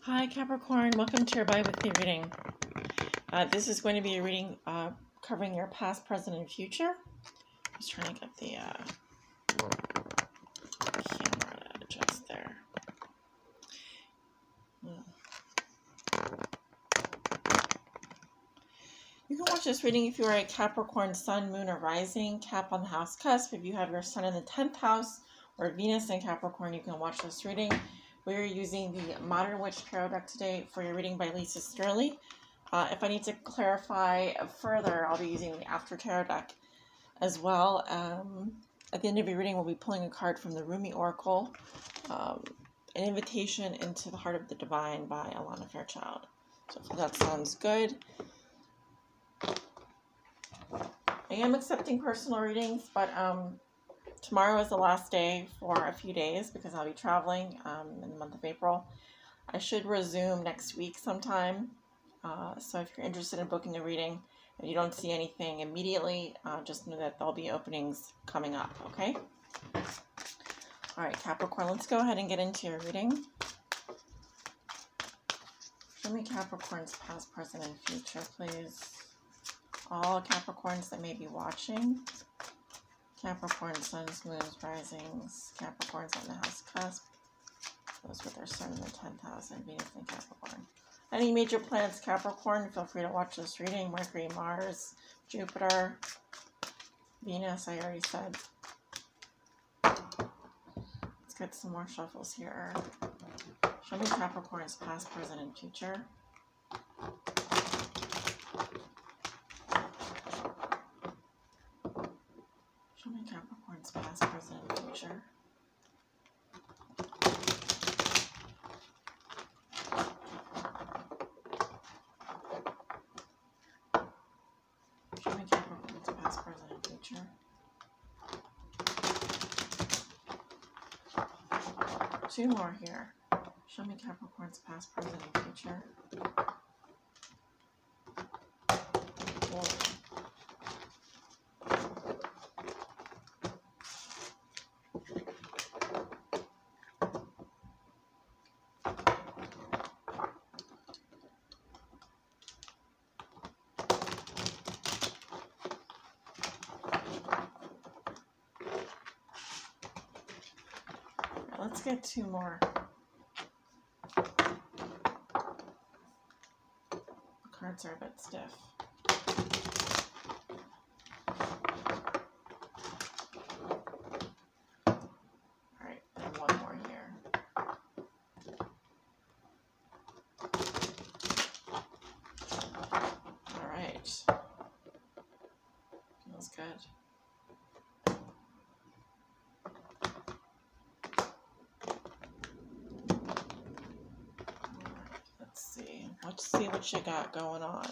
Hi Capricorn, welcome to your bi-weekly reading. This is going to be a reading covering your past, present, and future. Just trying to get the camera to adjust there. You can watch this reading if you are a Capricorn sun, moon, or rising, Cap on the house cusp. If you have your sun in the 10th house or Venus in Capricorn, you can watch this reading. We are using the Modern Witch Tarot deck today for your reading by Lisa Sterling. If I need to clarify further, I'll be using the After Tarot deck as well. At the end of your reading, we'll be pulling a card from the RUMI Oracle, an invitation into the heart of the divine by Alana Fairchild. So if that sounds good. I am accepting personal readings, but tomorrow is the last day for a few days because I'll be traveling in the month of April. I should resume next week sometime. So if you're interested in booking a reading and you don't see anything immediately, just know that there'll be openings coming up, okay? All right, Capricorn, let's go ahead and get into your reading. Show me Capricorn's past, present, and future, please. All Capricorns that may be watching. Capricorn, suns, moons, risings. Capricorns on the house cusp. Those with their sun in the 10th house and Venus in Capricorn. Any major planets Capricorn, feel free to watch this reading. Mercury, Mars, Jupiter, Venus, I already said. Let's get some more shuffles here. Show me Capricorn's past, present, and future. Show me Capricorn's past, present, and future. Show me Capricorn's past, present, and future. Two more here. Show me Capricorn's past, present, and future. Whoa. Let's get two more. The cards are a bit stiff. Alright, and one more here. Alright. Feels good. Let's see what you got going on.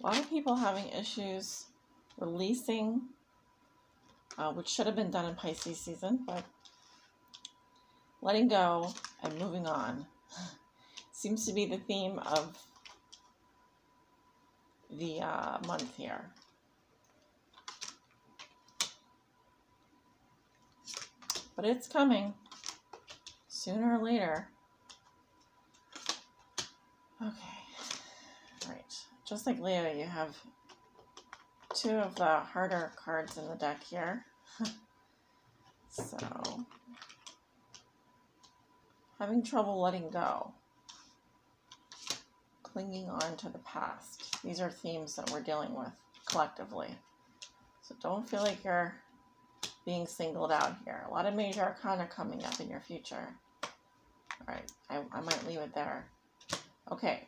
A lot of people having issues releasing, which should have been done in Pisces season, but letting go and moving on seems to be the theme of the month here. But it's coming sooner or later. Okay, right. Just like Leo, you have two of the harder cards in the deck here. So, having trouble letting go, clinging on to the past. These are themes that we're dealing with collectively. So don't feel like you're being singled out here. A lot of major arcana coming up in your future. All right, I might leave it there. Okay.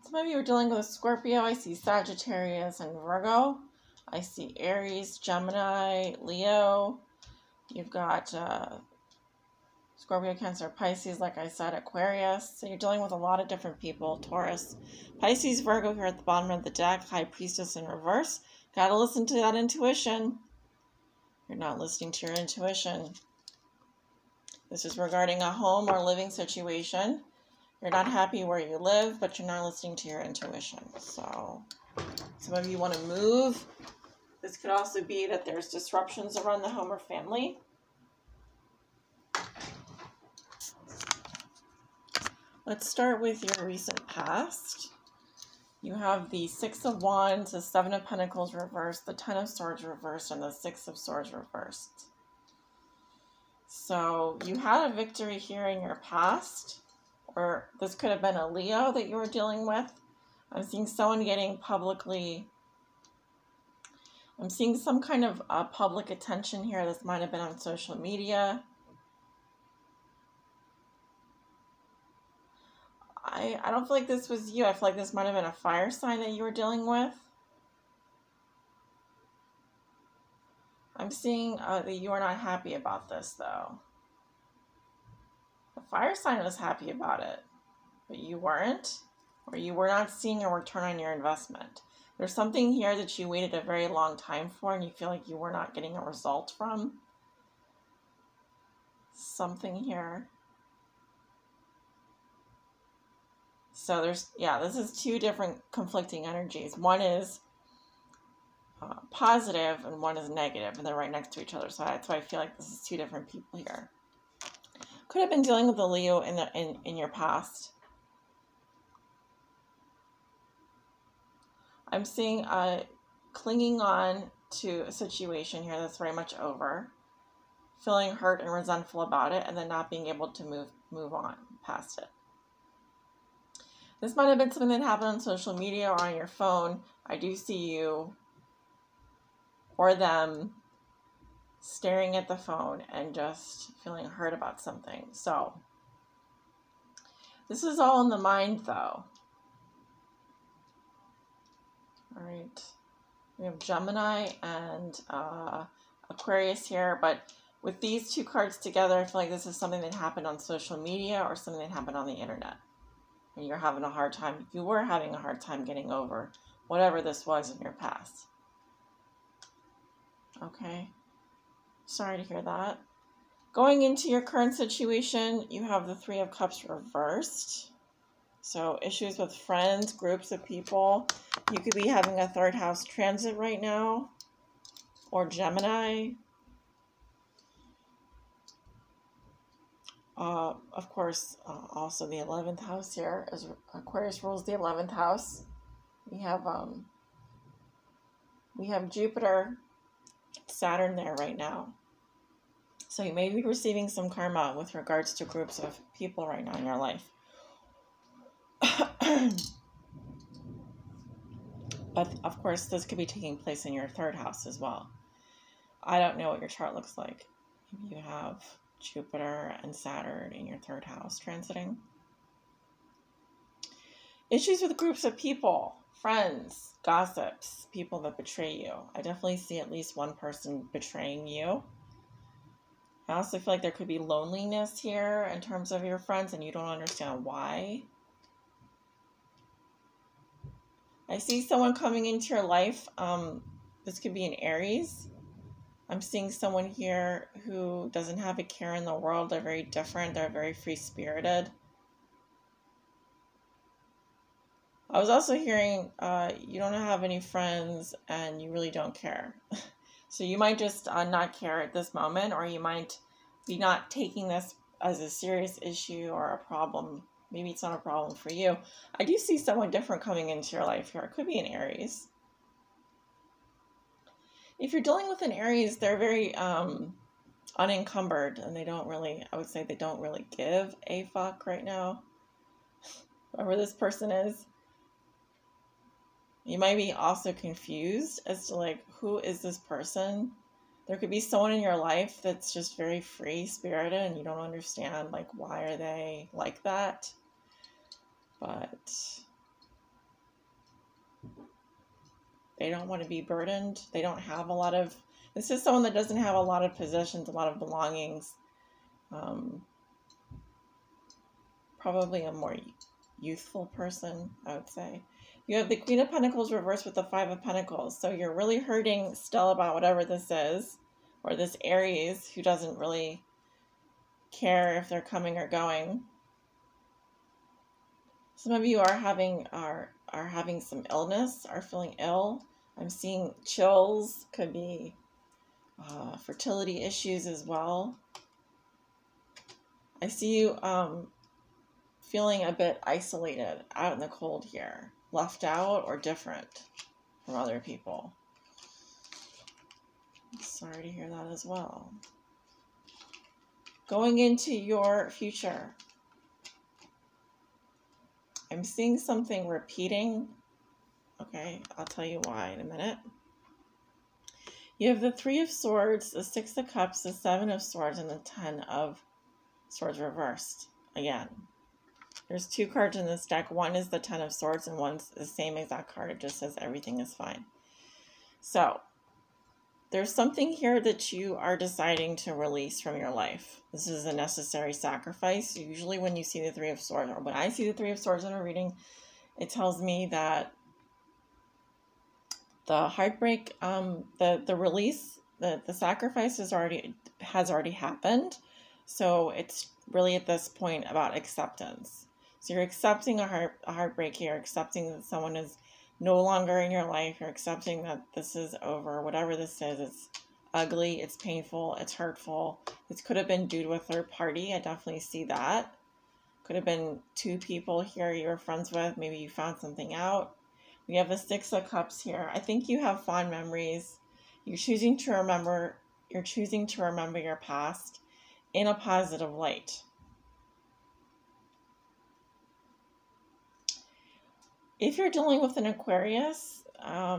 Some of you are dealing with Scorpio. I see Sagittarius and Virgo. I see Aries, Gemini, Leo. You've got Scorpio, Cancer, Pisces, like I said, Aquarius. So you're dealing with a lot of different people. Taurus, Pisces, Virgo here at the bottom of the deck. High Priestess in reverse. Got to listen to that intuition. You're not listening to your intuition. This is regarding a home or living situation. You're not happy where you live, but you're not listening to your intuition. So some of you want to move. This could also be that there's disruptions around the home or family. Let's start with your recent past. You have the Six of Wands, the Seven of Pentacles reversed, the Ten of Swords reversed, and the Six of Swords reversed. So you had a victory here in your past, or this could have been a Leo that you were dealing with. I'm seeing someone getting publicly, I'm seeing some kind of public attention here. This might have been on social media. I don't feel like this was you. I feel like this might have been a fire sign that you were dealing with. I'm seeing that you are not happy about this, though. The fire sign was happy about it, but you weren't, or you were not seeing a return on your investment. There's something here that you waited a very long time for, and you feel like you were not getting a result from. Something here. So there's, yeah, this is two different conflicting energies. One is positive and one is negative, and they're right next to each other. So that's why I feel like this is two different people here. Could have been dealing with a Leo in your past. I'm seeing clinging on to a situation here that's very much over, feeling hurt and resentful about it, and then not being able to move on past it. This might have been something that happened on social media or on your phone. I do see you or them staring at the phone and just feeling hurt about something. So this is all in the mind, though. All right. We have Gemini and Aquarius here, but with these two cards together, I feel like this is something that happened on social media or something that happened on the internet. And you're having a hard time, you were having a hard time getting over whatever this was in your past. Okay. Sorry to hear that. Going into your current situation, you have the Three of Cups reversed. So issues with friends, groups of people. You could be having a third house transit right now. Or Gemini. Of course, also the 11th house here, as Aquarius rules the 11th house. We have Jupiter, Saturn there right now. So you may be receiving some karma with regards to groups of people right now in your life. But of course, this could be taking place in your third house as well. I don't know what your chart looks like. Maybe you have Jupiter and Saturn in your third house transiting. Issues with groups of people, friends, gossips, people that betray you. I definitely see at least one person betraying you. I also feel like there could be loneliness here in terms of your friends and you don't understand why. I see someone coming into your life. This could be an Aries. I'm seeing someone here who doesn't have a care in the world. They're very different. They're very free-spirited. I was also hearing you don't have any friends and you really don't care. So you might just not care at this moment, or you might be not taking this as a serious issue or a problem. Maybe it's not a problem for you. I do see someone different coming into your life here. It could be an Aries. If you're dealing with an Aries, they're very unencumbered, and they don't really, I would say they don't really give a fuck right now. Whoever this person is. You might be also confused as to, like, who is this person? There could be someone in your life that's just very free-spirited and you don't understand, like, why are they like that? But they don't want to be burdened. They don't have a lot of... This is someone that doesn't have a lot of possessions, a lot of belongings. Probably a more youthful person, I would say. You have the Queen of Pentacles reversed with the Five of Pentacles. So you're really hurting still about whatever this is. or this Aries who doesn't really care if they're coming or going. Some of you are having some illness, are feeling ill. I'm seeing chills, could be fertility issues as well. I see you feeling a bit isolated, out in the cold here, left out or different from other people. Sorry to hear that as well. Going into your future, I'm seeing something repeating. Okay, I'll tell you why in a minute. You have the Three of Swords, the Six of Cups, the Seven of Swords, and the Ten of Swords reversed again. There's two cards in this deck. One is the Ten of Swords and one's the same exact card. It just says everything is fine. So there's something here that you are deciding to release from your life. This is a necessary sacrifice. Usually when you see the Three of Swords, or when I see the Three of Swords in a reading, it tells me that the heartbreak, the release, the sacrifice has already happened. So it's really at this point about acceptance. So you're accepting a heartbreak here, accepting that someone is no longer in your life. You're accepting that this is over. Whatever this is, it's ugly, it's painful, it's hurtful. This could have been due to a third party. I definitely see that. Could have been two people here you were friends with. Maybe you found something out. We have the Six of Cups here. I think you have fond memories. You're choosing to remember your past in a positive light. If you're dealing with an Aquarius, I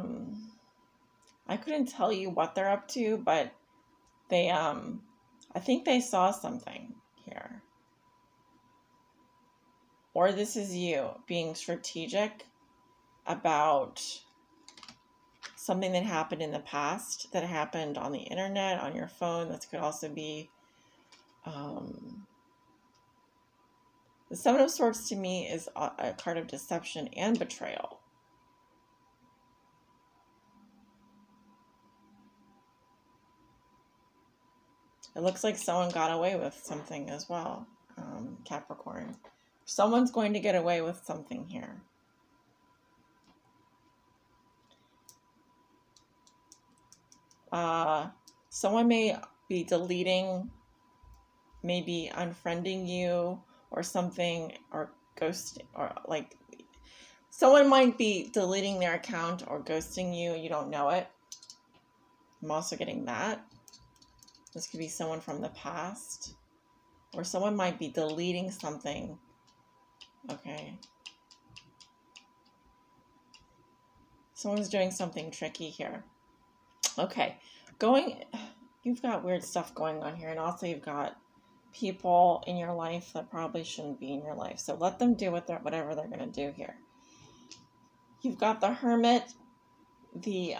couldn't tell you what they're up to, but they, I think they saw something here. Or this is you being strategic about something that happened in the past, that happened on the internet, on your phone. This could also be the Seven of Swords to me is a card of deception and betrayal. It looks like someone got away with something as well, Capricorn. Someone's going to get away with something here. Someone may be deleting, maybe unfriending you or something, or ghosting, or like someone might be deleting their account or ghosting you. You don't know it. I'm also getting that. This could be someone from the past, or someone might be deleting something. Okay. Someone's doing something tricky here. Okay. You've got weird stuff going on here, and also you've got people in your life that probably shouldn't be in your life. So let them do whatever they're going to do here. You've got the Hermit, the,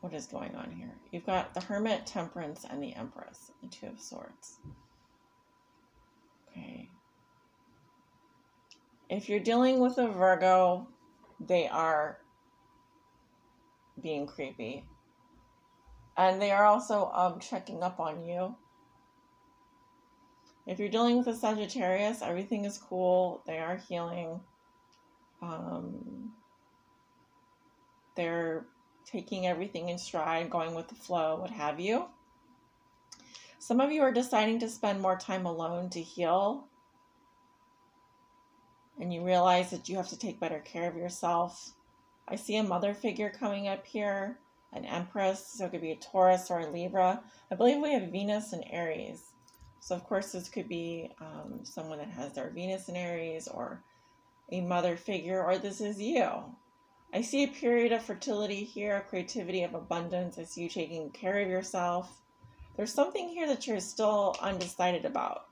what is going on here? You've got the Hermit, Temperance, and the Empress, the Two of Swords. Okay. If you're dealing with a Virgo, they are being creepy. And they are also checking up on you. If you're dealing with a Sagittarius, everything is cool. They are healing. They're taking everything in stride, going with the flow, what have you. Some of you are deciding to spend more time alone to heal. And you realize that you have to take better care of yourself. I see a mother figure coming up here, an Empress, so it could be a Taurus or a Libra. I believe we have Venus and Aries. So of course this could be someone that has their Venus in Aries, or a mother figure, or this is you. I see a period of fertility here, creativity, of abundance. I see you taking care of yourself. There's something here that you're still undecided about.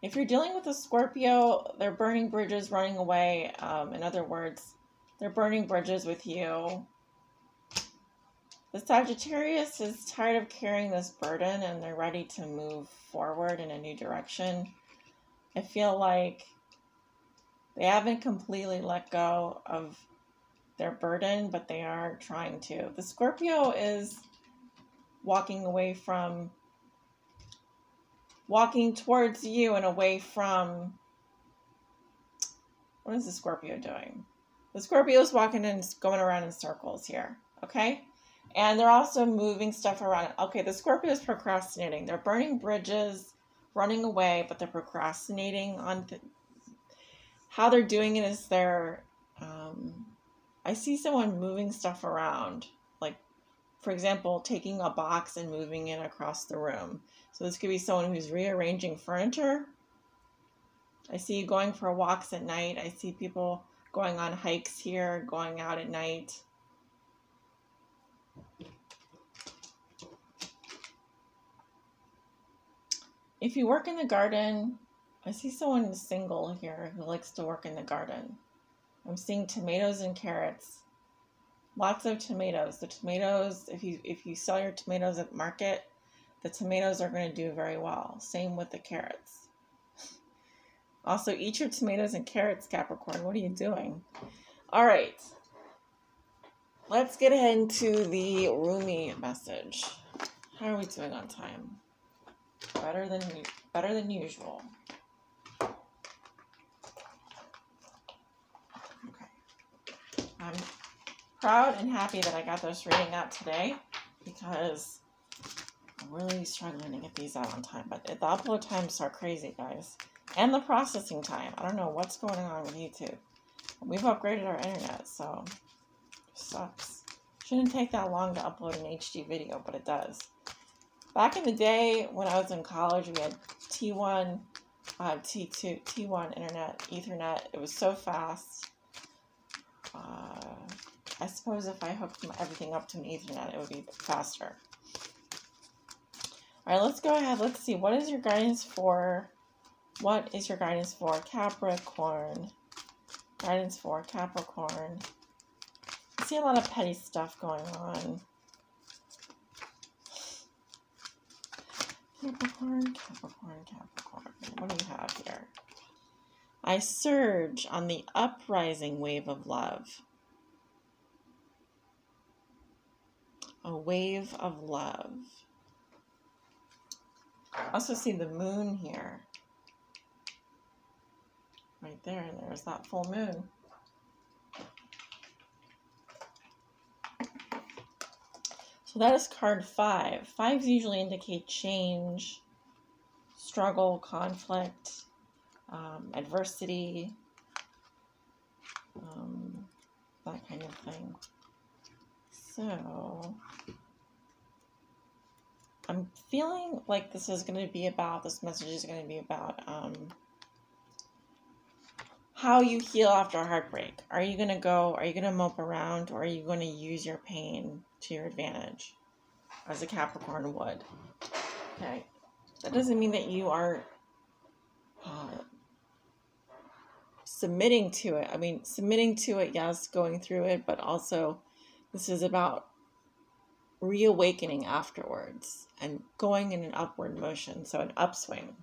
If you're dealing with a Scorpio, they're burning bridges, running away. In other words, they're burning bridges with you. The Sagittarius is tired of carrying this burden, and they're ready to move forward in a new direction. I feel like they haven't completely let go of they're burdened, but they are trying to. The Scorpio is walking towards you and away from, what is the Scorpio doing? The Scorpio is walking and going around in circles here, okay? And they're also moving stuff around. Okay, the Scorpio is procrastinating. They're burning bridges, running away, but they're procrastinating on how they're doing it is they're, I see someone moving stuff around. Like, for example, taking a box and moving it across the room. So this could be someone who's rearranging furniture. I see you going for walks at night. I see people going on hikes here, going out at night. If you work in the garden, I see someone who's single here who likes to work in the garden. I'm seeing tomatoes and carrots. Lots of tomatoes. The tomatoes, if you sell your tomatoes at market, the tomatoes are going to do very well. Same with the carrots. Also, eat your tomatoes and carrots, Capricorn. What are you doing? All right. Let's get into the RUMI message. How are we doing on time? Better than usual. Okay. I'm proud and happy that I got this reading out today because I'm really struggling to get these out on time. But the upload times are crazy, guys. And the processing time. I don't know what's going on with YouTube. We've upgraded our internet, so it sucks. Shouldn't take that long to upload an HD video, but it does. Back in the day when I was in college, we had T1, T2, T1 internet, Ethernet. It was so fast. I suppose if I hooked everything up to an Ethernet, it would be faster. All right, let's go ahead. Let's see. What is your guidance for Capricorn? Guidance for Capricorn. I see a lot of petty stuff going on. Capricorn. What do you have here? I surge on the uprising wave of love. A wave of love. I also see the moon here. Right there, there's that full moon. So that is card 5. 5s usually indicate change, struggle, conflict, adversity, that kind of thing. So I'm feeling like this message is going to be about how you heal after a heartbreak. Are you going to mope around, or are you going to use your pain to your advantage, as a Capricorn would? Okay. That doesn't mean that you are submitting to it. I mean, submitting to it, yes, going through it, but also this is about reawakening afterwards and going in an upward motion, so an upswing.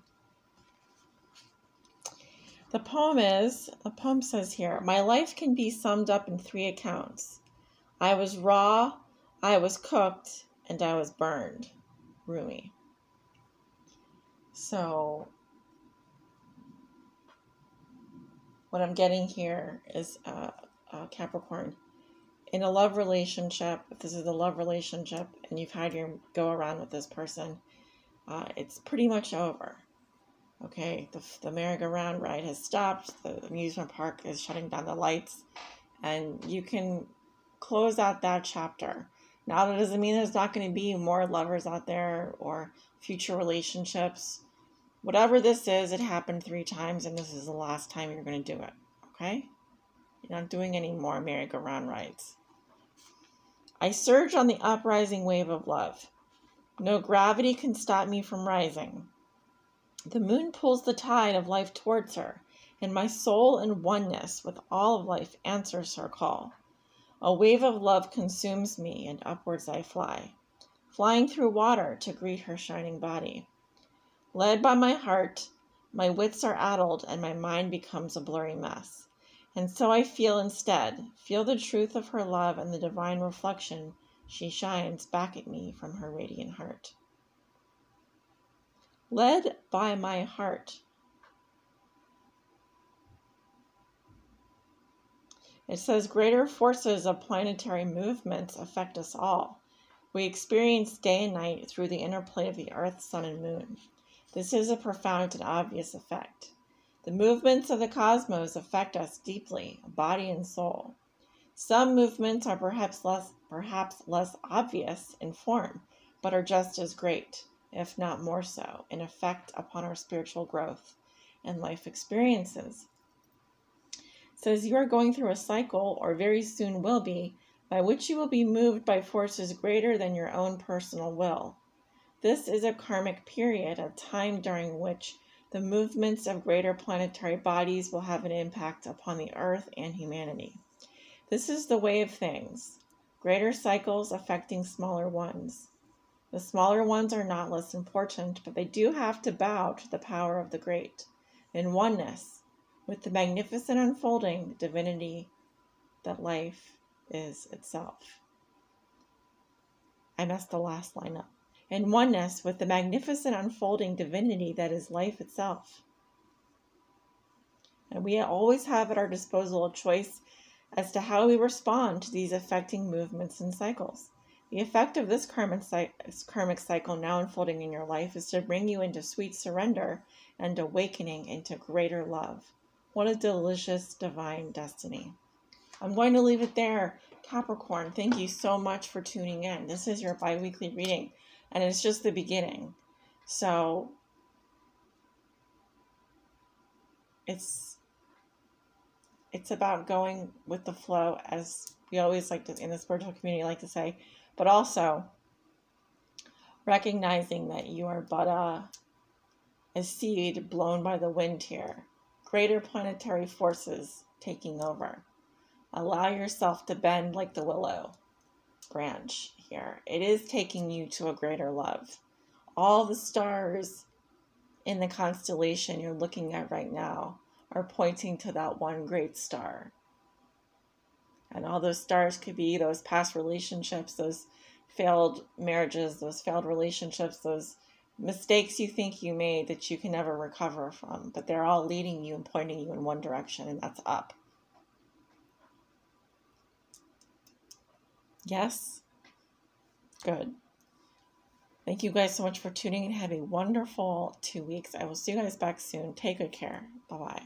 The poem says here, my life can be summed up in 3 accounts. I was raw, I was cooked, and I was burned. Rumi. So, what I'm getting here is Capricorn. In a love relationship, if this is a love relationship and you've had your go around with this person, it's pretty much over. Okay, the merry-go-round ride has stopped, the amusement park is shutting down the lights, and you can close out that chapter. Now, that doesn't mean there's not going to be more lovers out there or future relationships. Whatever this is, it happened 3 times, and this is the last time you're going to do it, okay? You're not doing any more merry-go-round rides. I surge on the uprising wave of love. No gravity can stop me from rising. The moon pulls the tide of life towards her, and my soul in oneness with all of life answers her call. A wave of love consumes me, and upwards I fly, flying through water to greet her shining body. Led by my heart, my wits are addled, and my mind becomes a blurry mess. And so I feel instead, feel the truth of her love and the divine reflection she shines back at me from her radiant heart. Led by my heart. It says greater forces of planetary movements affect us all. We experience day and night through the interplay of the earth, sun, and moon. This is a profound and obvious effect. The movements of the cosmos affect us deeply, body and soul. Some movements are perhaps less obvious in form, but are just as great, if not more so, in effect upon our spiritual growth and life experiences. It says you are going through a cycle, or very soon will be, by which you will be moved by forces greater than your own personal will. This is a karmic period, a time during which the movements of greater planetary bodies will have an impact upon the earth and humanity. This is the way of things, greater cycles affecting smaller ones. The smaller ones are not less important, but they do have to bow to the power of the great, in oneness with the magnificent unfolding divinity that life is itself. I messed the last line up. In oneness with the magnificent unfolding divinity that is life itself. And we always have at our disposal a choice as to how we respond to these affecting movements and cycles. The effect of this karmic cycle now unfolding in your life is to bring you into sweet surrender and awakening into greater love. What a delicious divine destiny. I'm going to leave it there, Capricorn. Thank you so much for tuning in. This is your bi-weekly reading, and it's just the beginning. So it's about going with the flow, as we always like to, in the spiritual community, like to say, but also recognizing that you are but a seed blown by the wind here. Greater planetary forces taking over. Allow yourself to bend like the willow branch here. It is taking you to a greater love. All the stars in the constellation you're looking at right now are pointing to that one great star. And all those stars could be those past relationships, those failed marriages, those failed relationships, those mistakes you think you made that you can never recover from. But they're all leading you and pointing you in one direction, and that's up. Yes? Good. Thank you guys so much for tuning in. Have a wonderful 2 weeks. I will see you guys back soon. Take good care. Bye-bye.